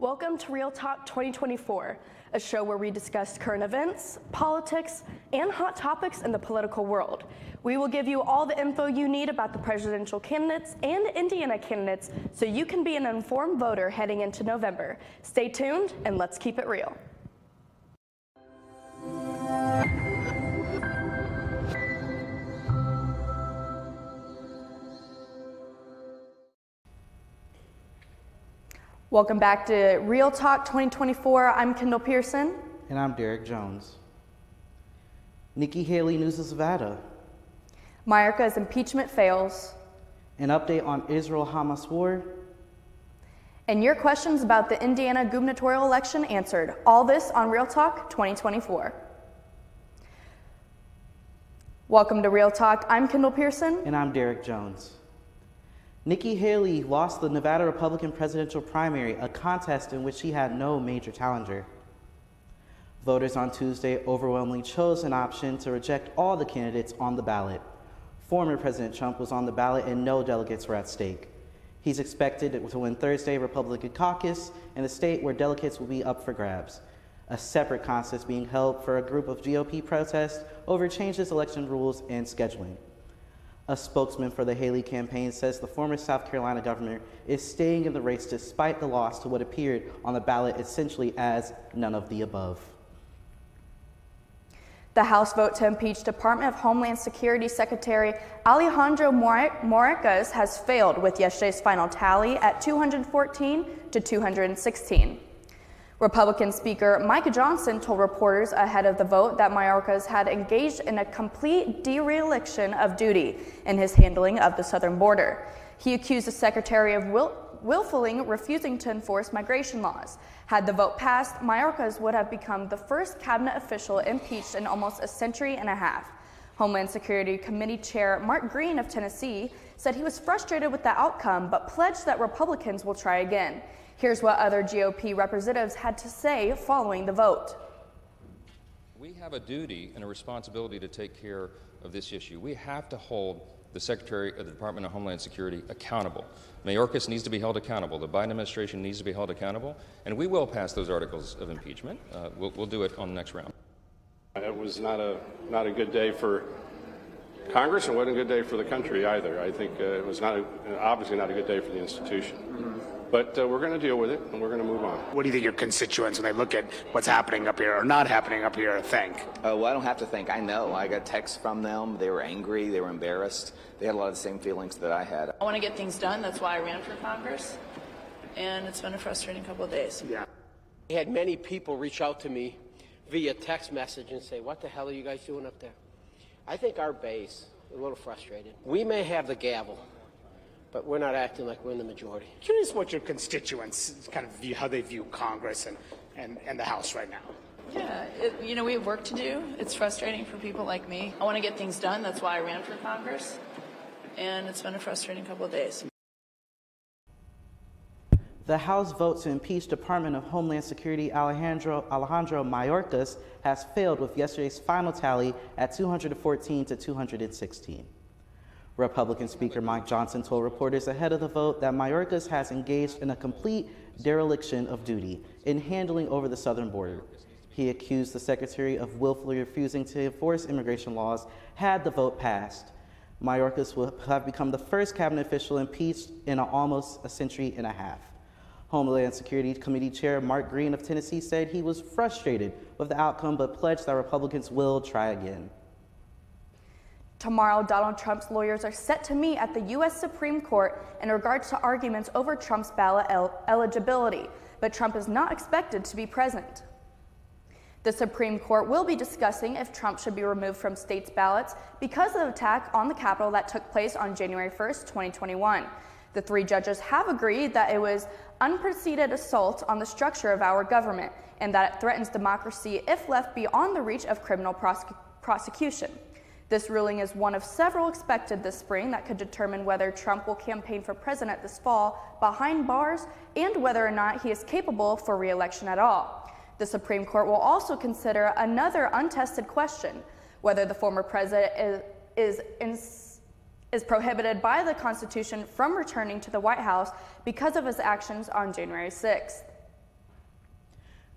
Welcome to Real Talk 2024, a show where we discuss current events, politics, and hot topics in the political world. We will give you all the info you need about the presidential candidates and Indiana candidates so you can be an informed voter heading into November. Stay tuned and let's keep it real. Welcome back to Real Talk 2024. I'm Kendall Pearson. And I'm Derek Jones. Nikki Haley loses Nevada. Mayorkas impeachment fails. An update on Israel-Hamas war. And your questions about the Indiana gubernatorial election answered. All this on Real Talk 2024. Welcome to Real Talk. I'm Kendall Pearson. And I'm Derek Jones. Nikki Haley lost the Nevada Republican presidential primary, a contest in which she had no major challenger. Voters on Tuesday overwhelmingly chose an option to reject all the candidates on the ballot. Former President Trump was on the ballot and no delegates were at stake. He's expected to win Thursday Republican caucus in the state where delegates will be up for grabs. A separate contest being held for a group of GOP protests over changes election rules and scheduling. A spokesman for the Haley campaign says the former South Carolina governor is staying in the race despite the loss to what appeared on the ballot essentially as none of the above. The House vote to impeach Department of Homeland Security Secretary Alejandro Mayorkas has failed with yesterday's final tally at 214 to 216. Republican Speaker Mike Johnson told reporters ahead of the vote that Mayorkas had engaged in a complete dereliction of duty in his handling of the southern border. He accused the secretary of willfully refusing to enforce migration laws. Had the vote passed, Mayorkas would have become the first cabinet official impeached in almost a century and a half. Homeland Security Committee Chair Mark Green of Tennessee said he was frustrated with the outcome, but pledged that Republicans will try again. Here's what other GOP representatives had to say following the vote. We have a duty and a responsibility to take care of this issue. We have to hold the Secretary of the Department of Homeland Security accountable. Mayorkas needs to be held accountable. The Biden administration needs to be held accountable, and we will pass those articles of impeachment. We'll do it on the next round. It was not a good day for Congress, and wasn't a good day for the country either. I think it was obviously not a good day for the institution. But we're going to deal with it, and we're going to move on. What do you think your constituents, when they look at what's happening up here or not happening up here, think? Well, I don't have to think. I know. I got texts from them. They were angry. They were embarrassed. They had a lot of the same feelings that I had. I want to get things done. That's why I ran for Congress. And it's been a frustrating couple of days. Yeah. I had many people reach out to me via text message and say, what the hell are you guys doing up there? I think our base is a little frustrated. We may have the gavel, but we're not acting like we're in the majority. Curious what your constituents kind of view, how they view Congress and the House right now. Yeah, we have work to do. It's frustrating for people like me. I want to get things done. That's why I ran for Congress. And it's been a frustrating couple of days. The House vote to impeach Department of Homeland Security Alejandro Mayorkas has failed with yesterday's final tally at 214 to 216. Republican Speaker Mike Johnson told reporters ahead of the vote that Mayorkas has engaged in a complete dereliction of duty in handling over the southern border. He accused the secretary of willfully refusing to enforce immigration laws had the vote passed. Mayorkas will have become the first cabinet official impeached in almost a century and a half. Homeland Security Committee Chair Mark Green of Tennessee said he was frustrated with the outcome but pledged that Republicans will try again. Tomorrow, Donald Trump's lawyers are set to meet at the U.S. Supreme Court in regards to arguments over Trump's ballot eligibility, but Trump is not expected to be present. The Supreme Court will be discussing if Trump should be removed from states' ballots because of the attack on the Capitol that took place on January 1st, 2021. The three judges have agreed that it was unpreceded assault on the structure of our government and that it threatens democracy if left beyond the reach of criminal prosecution. This ruling is one of several expected this spring that could determine whether Trump will campaign for president this fall behind bars and whether or not he is capable for re-election at all. The Supreme Court will also consider another untested question, whether the former president is prohibited by the Constitution from returning to the White House because of his actions on January 6th.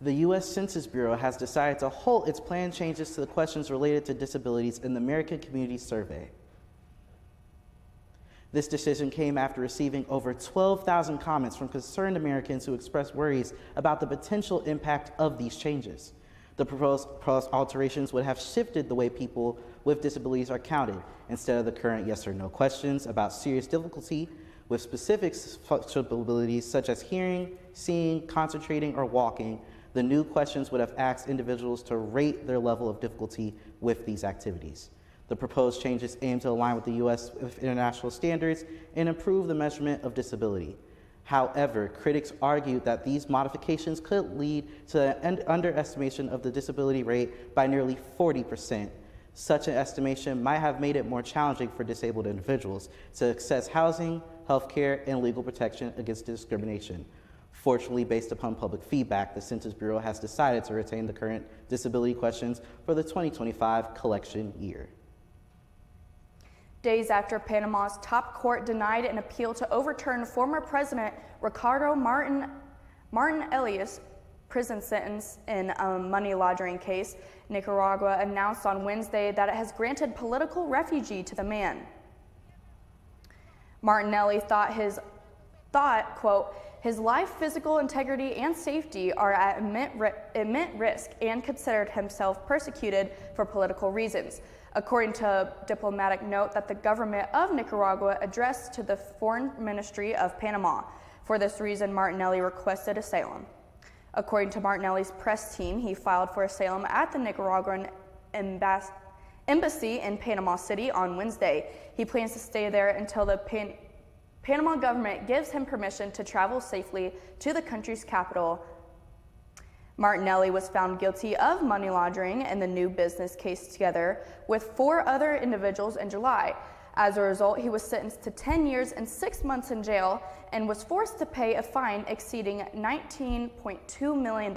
The U.S. Census Bureau has decided to halt its planned changes to the questions related to disabilities in the American Community Survey. This decision came after receiving over 12,000 comments from concerned Americans who expressed worries about the potential impact of these changes. The proposed alterations would have shifted the way people with disabilities are counted. Instead of the current yes or no questions about serious difficulty with specific functional abilities such as hearing, seeing, concentrating, or walking, the new questions would have asked individuals to rate their level of difficulty with these activities. The proposed changes aim to align with the U.S. international standards and improve the measurement of disability. However, critics argued that these modifications could lead to an underestimation of the disability rate by nearly 40%. Such an estimation might have made it more challenging for disabled individuals to access housing, healthcare, and legal protection against discrimination. Fortunately, based upon public feedback, the Census Bureau has decided to retain the current disability questions for the 2025 collection year. Days after Panama's top court denied an appeal to overturn former President Ricardo Martinelli's prison sentence in a money laundering case, Nicaragua announced on Wednesday that it has granted political refugee to the man. Martinelli thought, quote, his life, physical integrity, and safety are at immense risk, and considered himself persecuted for political reasons, according to a diplomatic note that the government of Nicaragua addressed to the Foreign Ministry of Panama. For this reason, Martinelli requested asylum. According to Martinelli's press team, he filed for asylum at the Nicaraguan embassy in Panama City on Wednesday. He plans to stay there until the Panama government gives him permission to travel safely to the country's capital. Martinelli was found guilty of money laundering in the new business case together with 4 other individuals in July. As a result, he was sentenced to 10 years and 6 months in jail and was forced to pay a fine exceeding $19.2 million.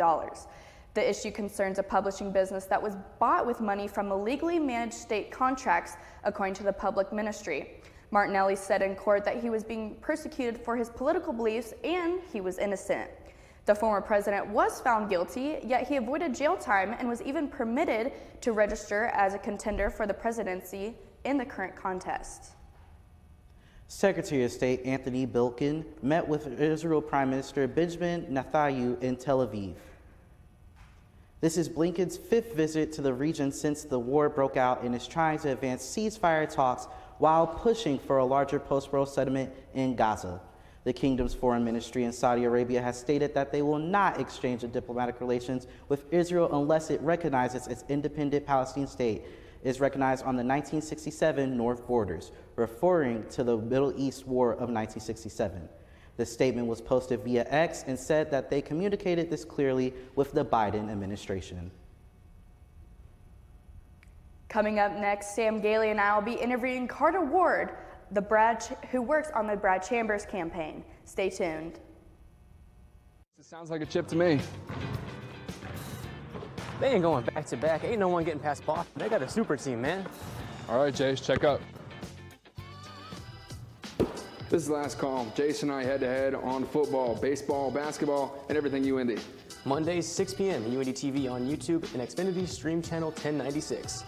The issue concerns a publishing business that was bought with money from illegally managed state contracts, according to the public ministry. Martinelli said in court that he was being persecuted for his political beliefs and he was innocent. The former president was found guilty, yet he avoided jail time and was even permitted to register as a contender for the presidency in the current contest. Secretary of State Anthony Blinken met with Israel Prime Minister Benjamin Netanyahu in Tel Aviv. This is Blinken's 5th visit to the region since the war broke out and is trying to advance ceasefire talks while pushing for a larger post-war settlement in Gaza. The kingdom's foreign ministry in Saudi Arabia has stated that they will not exchange diplomatic relations with Israel unless it recognizes its independent Palestinian state is recognized on the 1967 North borders, referring to the Middle East War of 1967. The statement was posted via X and said that they communicated this clearly with the Biden administration. Coming up next, Sam Gailey and I will be interviewing Carter Ward, who works on the Brad Chambers campaign. Stay tuned. It sounds like a chip to me. They ain't going back to back. Ain't no one getting past Boston. They got a super team, man. All right, Jace, check up. This is the last call. Jace and I head-to-head on football, baseball, basketball, and everything UND. Mondays, 6 p.m. UND TV on YouTube and Xfinity Stream Channel 1096.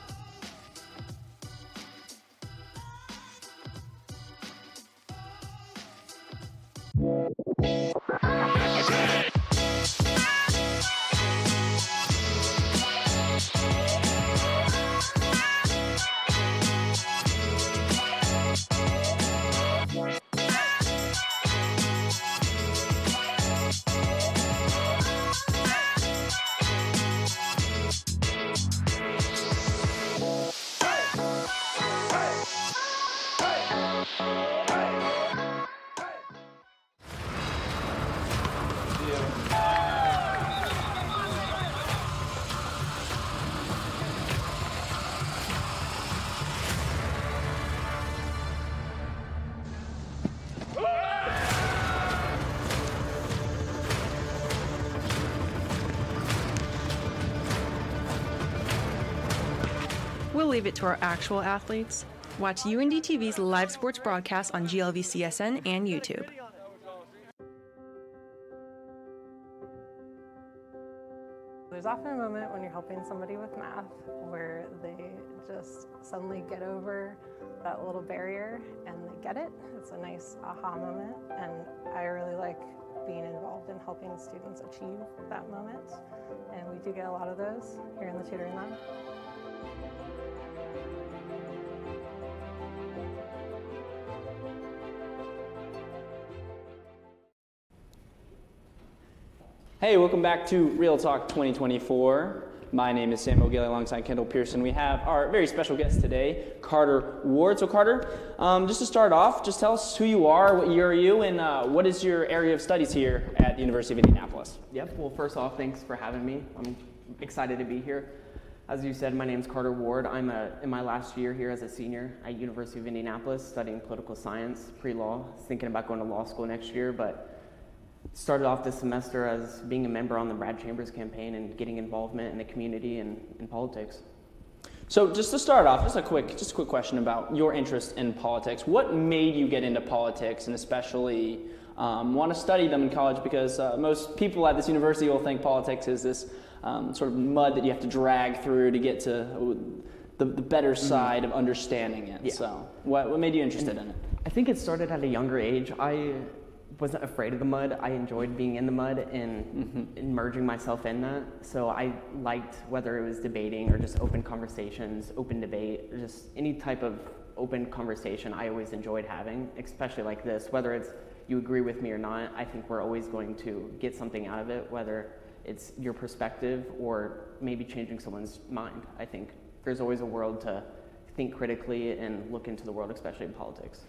We'll leave it to our actual athletes. Watch UND TV's live sports broadcast on GLVCSN and YouTube. there's often a moment when you're helping somebody with math where they just suddenly get over that little barrier and they get it. It's a nice aha moment, and I really like being involved in helping students achieve that moment, and we do get a lot of those here in the Tutoring Lab. Hey, welcome back to Real Talk 2024. My name is Samuel Gilly alongside Kendall Pearson. We have our very special guest today, Carter Ward. So Carter, just to start off, just tell us who you are, what year are you, and what is your area of studies here at the University of Indianapolis? Yep, well first off, thanks for having me. I'm excited to be here. As you said, my name's Carter Ward. I'm in my last year here as a senior at University of Indianapolis studying political science, pre-law. Thinking about going to law school next year, but started off this semester as being a member on the Brad Chambers campaign and getting involvement in the community and in politics. So just to start off, just a quick question about your interest in politics. What made you get into politics, and especially want to study them in college? Because most people at this university will think politics is this sort of mud that you have to drag through to get to the better side of understanding it. Yeah. So what made you interested in it? I think it started at a younger age. I wasn't afraid of the mud. I enjoyed being in the mud and immersing myself in that. So I liked whether it was debating or just open conversations, open debate, just any type of open conversation I always enjoyed having, especially like this. Whether it's you agree with me or not, I think we're always going to get something out of it, whether it's your perspective or maybe changing someone's mind. I think there's always a world to think critically and look into the world, especially in politics.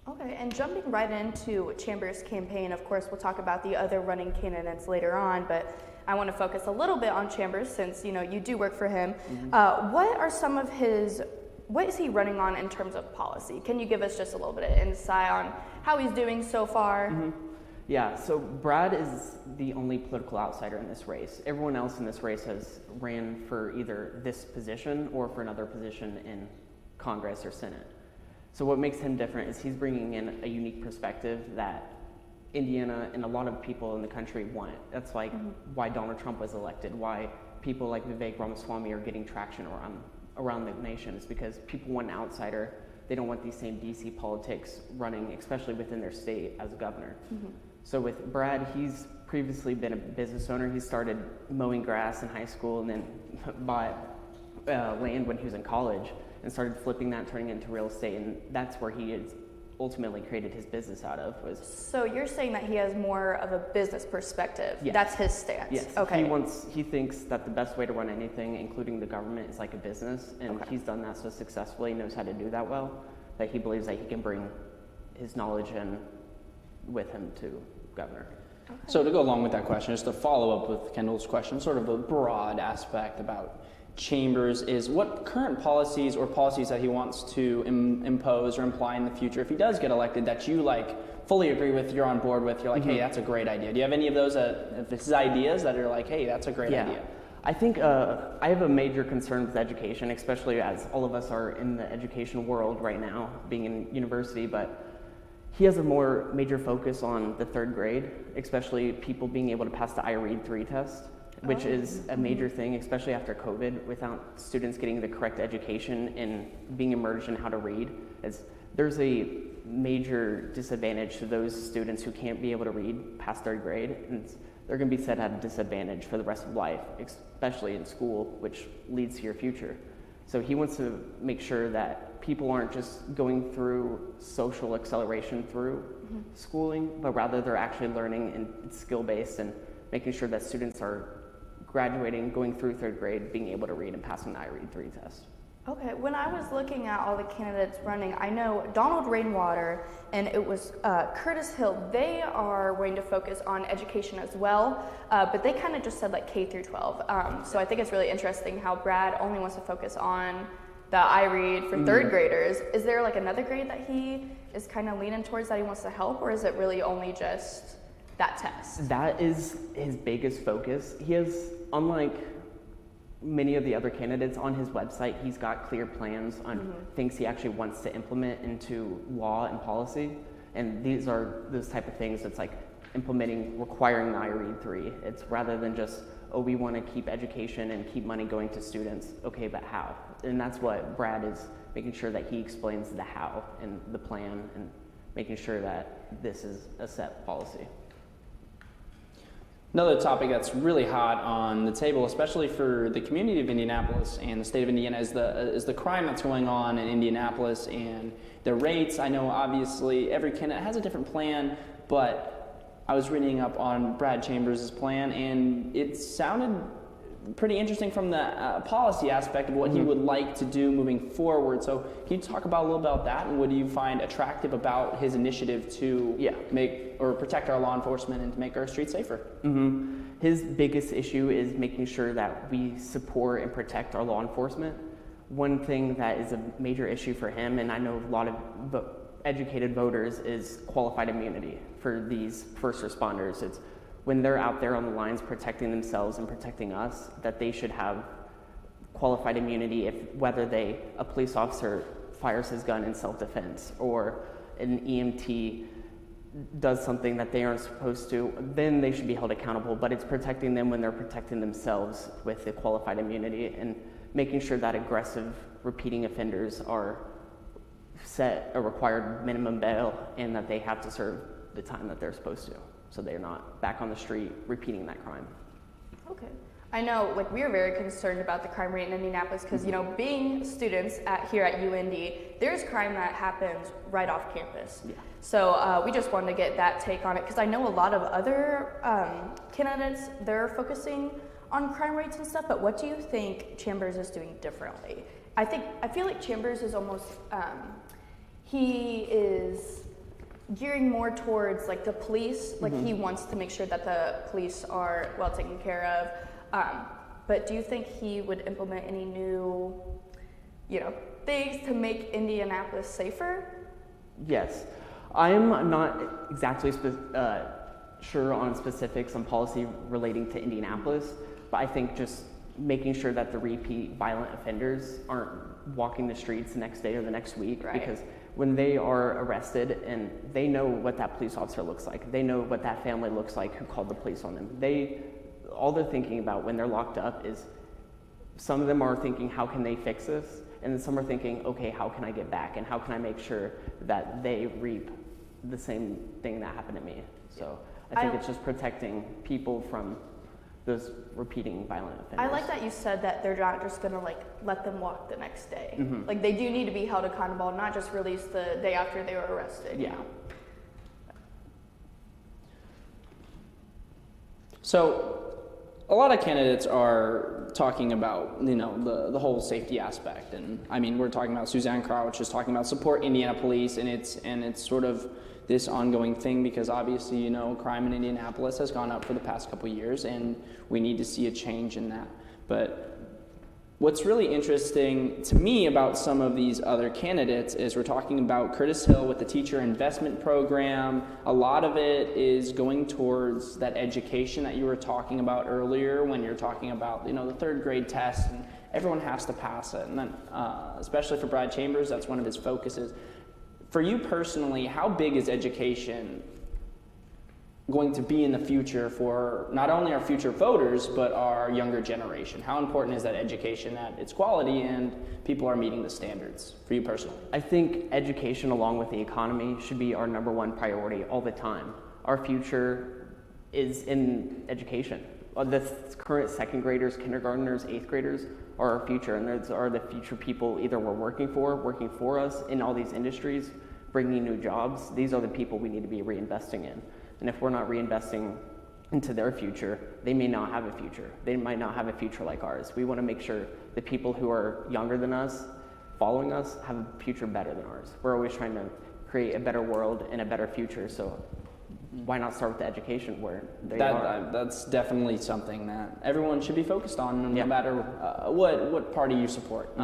Okay, and jumping right into Chambers' campaign, of course, we'll talk about the other running candidates later on, but I want to focus a little bit on Chambers since, you know, you do work for him. What are some of what is he running on in terms of policy? Can you give us just a little bit of insight on how he's doing so far? Yeah, so Brad is the only political outsider in this race. Everyone else in this race has ran for either this position or for another position in Congress or Senate. So what makes him different is he's bringing in a unique perspective that Indiana and a lot of people in the country want. That's like why Donald Trump was elected, why people like Vivek Ramaswamy are getting traction around the nation, is because people want an outsider. They don't want these same DC politics running, especially within their state as governor. So with Brad, he's previously been a business owner. He started mowing grass in high school and then bought land when he was in college and started flipping that, turning it into real estate, and that's where he has ultimately created his business out of. So you're saying that he has more of a business perspective. Yes. That's his stance. Yes. Okay. He thinks that the best way to run anything, including the government, is like a business, and he's done that so successfully, knows how to do that well, that he believes that he can bring his knowledge in with him to governor. So to go along with that question, just to follow up with Kendall's question, sort of a broad aspect about Chambers, is what current policies or policies that he wants to impose or imply in the future, if he does get elected, that you like fully agree with, you're on board with, you're like, hey, that's a great idea. Do you have any of those his ideas that are like, hey, that's a great idea? I think I have a major concern with education, especially as all of us are in the education world right now, being in university, but he has a more major focus on the third grade, especially people being able to pass the iRead 3 test, which is a major thing, especially after COVID, without students getting the correct education and being immersed in how to read. There's a major disadvantage to those students who can't be able to read past third grade, and they're going to be set at a disadvantage for the rest of life, especially in school, which leads to your future. So he wants to make sure that people aren't just going through social acceleration through schooling, but rather they're actually learning and skill-based and making sure that students are graduating, going through third grade, being able to read and passing the iRead 3 test. Okay, when I was looking at all the candidates running, I know Donald Rainwater and it was Curtis Hill. They are going to focus on education as well, but they kind of just said like K through 12. So I think it's really interesting how Brad only wants to focus on the iRead for third graders. Is there like another grade that he is kind of leaning towards that he wants to help, or is it really only just that test? That is his biggest focus. He has, unlike many of the other candidates on his website, he's got clear plans on things he actually wants to implement into law and policy. And these are those type of things that's like implementing, requiring the iRead 3. It's rather than just, oh, we want to keep education and keep money going to students. Okay, but how? And that's what Brad is making sure that he explains the how and the plan and making sure that this is a set policy. Another topic that's really hot on the table, especially for the community of Indianapolis and the state of Indiana, is the crime that's going on in Indianapolis and the rates. I know obviously every candidate has a different plan, but I was reading up on Brad Chambers' plan and it sounded pretty interesting from the policy aspect of what he would like to do moving forward. So can you talk about a little about that, and what do you find attractive about his initiative to make or protect our law enforcement and to make our streets safer? His biggest issue is making sure that we support and protect our law enforcement. One thing that is a major issue for him, and I know a lot of educated voters, is qualified immunity for these first responders. It's when they're out there on the lines protecting themselves and protecting us, that they should have qualified immunity if whether a police officer fires his gun in self-defense or an EMT does something that they aren't supposed to, then they should be held accountable. But it's protecting them when they're protecting themselves with the qualified immunity, and making sure that aggressive repeating offenders are set a required minimum bail and that they have to serve the time that they're supposed to, so they're not back on the street repeating that crime. Okay. I know, like, we are very concerned about the crime rate in Indianapolis because, you know, being students here at UND, there's crime that happens right off campus. Yeah. So we just wanted to get that take on it because I know a lot of other candidates, they're focusing on crime rates and stuff, but what do you think Chambers is doing differently? I feel like Chambers is almost, he is gearing more towards like the police, like he wants to make sure that the police are well taken care of. But do you think he would implement any new, you know, things to make Indianapolis safer? Yes. I'm not exactly sure on specifics on policy relating to Indianapolis, but I think just making sure that the repeat violent offenders aren't walking the streets the next day or the next week, because when they are arrested and they know what that police officer looks like, they know what that family looks like who called the police on them. All they're thinking about when they're locked up is, some of them are thinking, how can they fix this? And then some are thinking, okay, how can I get back? And how can I make sure that they reap the same thing that happened to me? So I think it's just protecting people from those repeating violent offenders. I like that you said that they're not just gonna like let them walk the next day. Like they do need to be held accountable, not just released the day after they were arrested. Yeah. So a lot of candidates are talking about, you know, the whole safety aspect, and I mean, we're talking about Suzanne Crouch is talking about support Indiana police, and it's sort of this ongoing thing because obviously, you know, crime in Indianapolis has gone up for the past couple of years, and we need to see a change in that. But what's really interesting to me about some of these other candidates is we're talking about Curtis Hill with the teacher investment program. A lot of it is going towards that education that you were talking about earlier when you're talking about, you know, the third grade test, and everyone has to pass it. And then, especially for Brad Chambers, that's one of his focuses. For you personally, how big is education going to be in the future for not only our future voters, but our younger generation? How important is that education, that it's quality and people are meeting the standards for you personally? I think education along with the economy should be our #1 priority all the time. Our future is in education. The current second graders, kindergartners, 8th graders are our future, and those are the future people either we're working for us in all these industries, bringing new jobs. These are the people we need to be reinvesting in. And if we're not reinvesting into their future, they may not have a future. They might not have a future like ours. We want to make sure the people who are younger than us, following us, have a future better than ours. We're always trying to create a better world and a better future, so why not start with the education where they are? That's definitely something that everyone should be focused on, no matter what party you support.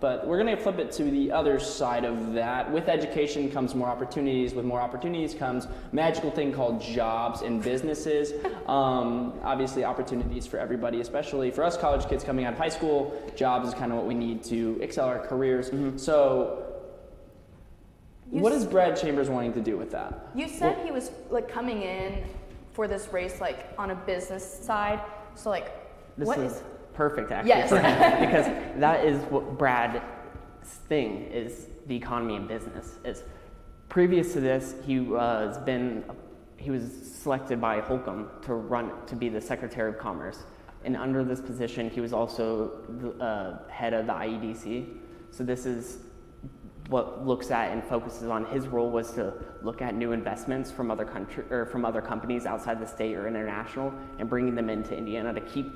But we're going to flip it to the other side of that. With education comes more opportunities. With more opportunities comes a magical thing called jobs and businesses. Obviously, opportunities for everybody, especially for us college kids coming out of high school. Jobs is kind of what we need to excel our careers. So what is Brad Chambers wanting to do with that? You said he was like coming in for this race like on a business side. So like What is perfect actually Yes. for him, because that is what Brad's thing is, the economy and business. Is previous to this, he was selected by Holcomb to be the Secretary of Commerce, and under this position, he was also the head of the IEDC. So this is what looks at and focuses on. His role was to look at new investments from other companies outside the state or international, and bringing them into Indiana to keep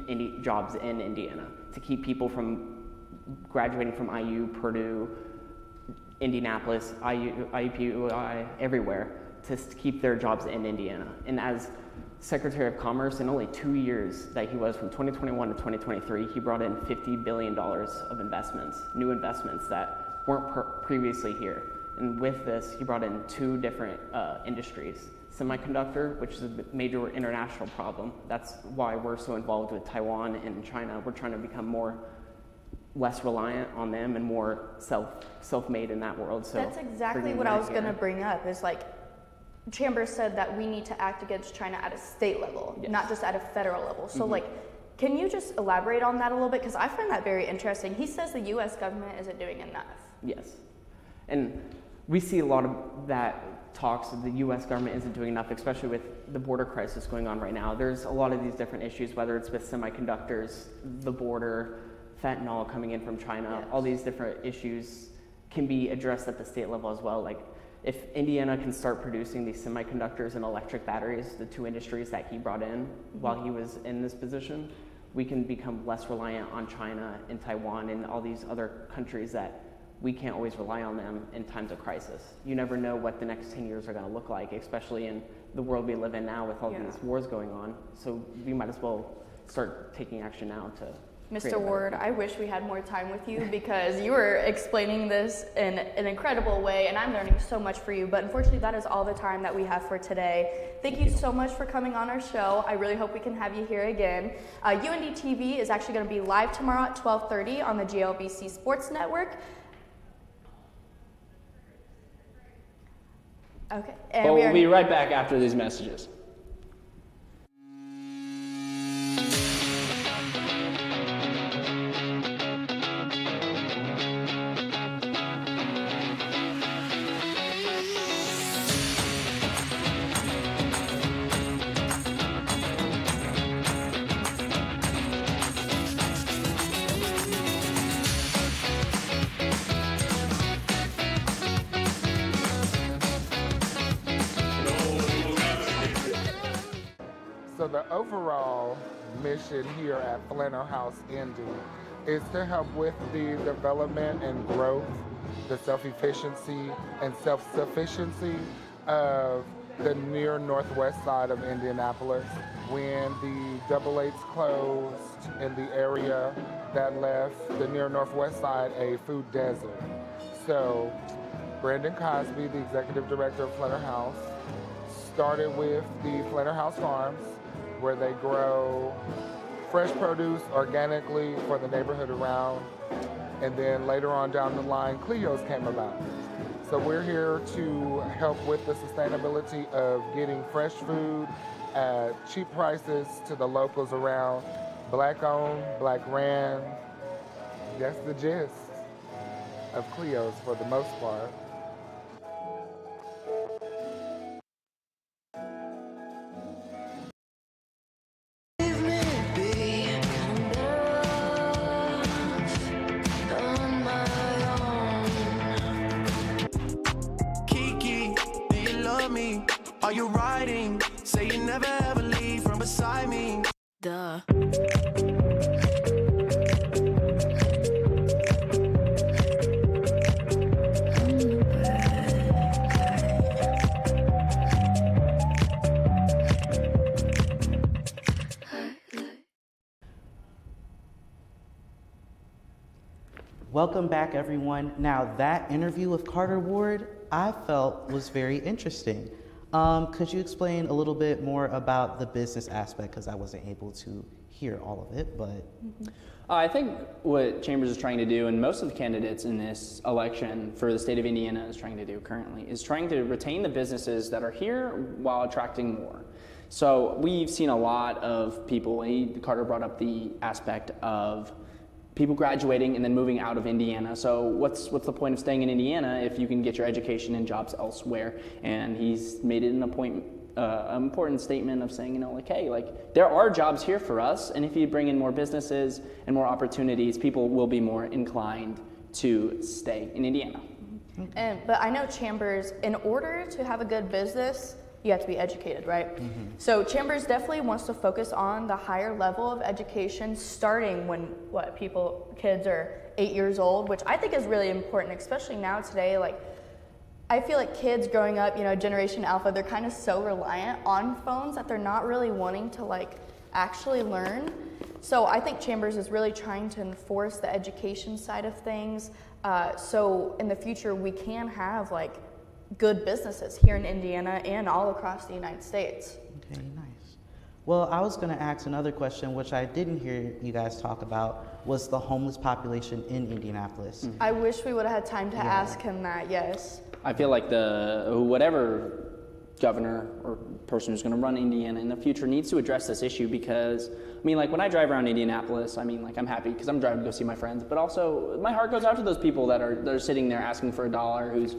jobs in Indiana, to keep people from graduating from IU, Purdue, Indianapolis, IUPUI, everywhere, to keep their jobs in Indiana. And as Secretary of Commerce, in only 2 years that he was, from 2021 to 2023, he brought in $50 billion of investments, new investments that weren't previously here. And with this, he brought in 2 different industries. Semiconductor, which is a major international problem. That's why we're so involved with Taiwan and China. We're trying to become less reliant on them and more self-made in that world. So that's exactly what I was going to bring up, is like, Chambers said that we need to act against China at a state level, Yes. not just at a federal level. So can you just elaborate on that a little bit? Because I find that very interesting. He says the U.S. government isn't doing enough. Yes. And we see a lot of that talks that the U.S. government isn't doing enough, especially with the border crisis going on right now. There's a lot of these different issues, whether it's with semiconductors, the border, fentanyl coming in from China. Yes. All these different issues can be addressed at the state level as well. Like, if Indiana can start producing these semiconductors and electric batteries, the 2 industries that he brought in while he was in this position, we can become less reliant on China and Taiwan and all these other countries that we can't always rely on them in times of crisis. You never know what the next 10 years are going to look like, especially in the world we live in now with all these wars going on. So we might as well start taking action now to Mr. Ward, I wish we had more time with you, because you were explaining this in an incredible way, and I'm learning so much for you. But unfortunately, that is all the time that we have for today. Thank you so much for coming on our show. I really hope we can have you here again. UND TV is actually going to be live tomorrow at 12:30 on the GLBC Sports Network. Okay. And we'll be right back after these messages. So the overall mission here at Flanner House Indy is to help with the development and growth, the self-efficiency and self-sufficiency of the near northwest side of Indianapolis. When the Double Eights closed in the area, that left the near northwest side a food desert. So Brandon Cosby, the executive director of Flanner House, started with the Flanner House Farms, where they grow fresh produce organically for the neighborhood around. And then later on down the line, Cleo's came about. So we're here to help with the sustainability of getting fresh food at cheap prices to the locals around. Black owned, black ran. That's the gist of Cleo's for the most part. Are you riding? Say you never ever leave from beside me. Duh. Welcome back, everyone. Now, that interview with Carter Ward, I felt was very interesting. Could you explain a little bit more about the business aspect? Because I wasn't able to hear all of it, but. I think what Chambers is trying to do, and most of the candidates in this election for the state of Indiana is trying to do currently, is trying to retain the businesses that are here while attracting more. So we've seen a lot of people, Carter brought up the aspect of people graduating and then moving out of Indiana. So what's the point of staying in Indiana if you can get your education and jobs elsewhere? And he's made it an important statement of saying, hey, there are jobs here for us, and if you bring in more businesses and more opportunities, people will be more inclined to stay in Indiana. But I know Chambers, in order to have a good business, you have to be educated, right? So Chambers definitely wants to focus on the higher level of education, starting when kids are 8 years old, which I think is really important, especially now today. I feel like kids growing up, Generation Alpha, they're kind of so reliant on phones that they're not really wanting to actually learn. So I think Chambers is really trying to enforce the education side of things. So in the future, we can have good businesses here in Indiana and all across the United States. Okay, nice. Well, I was going to ask another question, which I didn't hear you guys talk about, was the homeless population in Indianapolis. I wish we would have had time to ask him that, yes. I feel like whatever governor or person who's going to run Indiana in the future needs to address this issue, because, when I drive around Indianapolis, I'm happy because I'm driving to go see my friends, but also my heart goes out to those people that are sitting there asking for $1, who's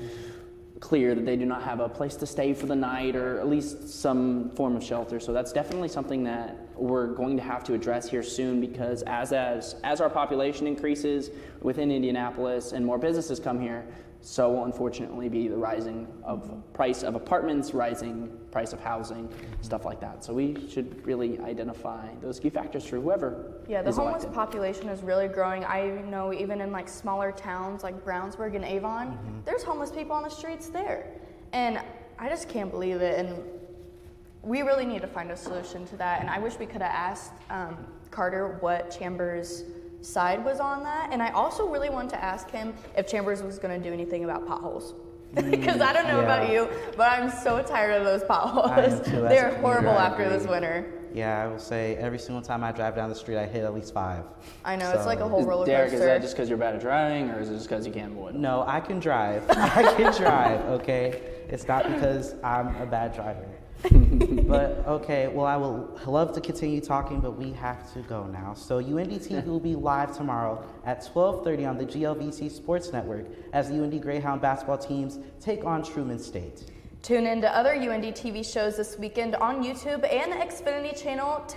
clear that they do not have a place to stay for the night or at least some form of shelter. So that's definitely something that we're going to have to address here soon, because as our population increases within Indianapolis and more businesses come here, so will unfortunately be the rising of price of apartments, rising price of housing, stuff like that. So we should really identify those key factors for whoever the is homeless elected. population is really growing. I know even in smaller towns like Brownsburg and Avon, there's homeless people on the streets there. And I just can't believe it. And we really need to find a solution to that. And I wish we could have asked Carter what Chambers' side was on that. And I also really wanted to ask him if Chambers was going to do anything about potholes. Because I don't know about you, but I'm so tired of those potholes. They're horrible after this winter. Yeah, I will say every single time I drive down the street, I hit at least 5. I know, it's like a whole roller coaster. Derek, is that just because you're bad at driving, or is it just because you can't avoid them? No, I can drive. I can drive, okay? It's not because I'm a bad driver. But, okay, well, I will love to continue talking, but we have to go now. So UND-TV will be live tomorrow at 12:30 on the GLVC Sports Network as the UND Greyhound basketball teams take on Truman State. Tune in to other UND TV shows this weekend on YouTube and Xfinity Channel 10.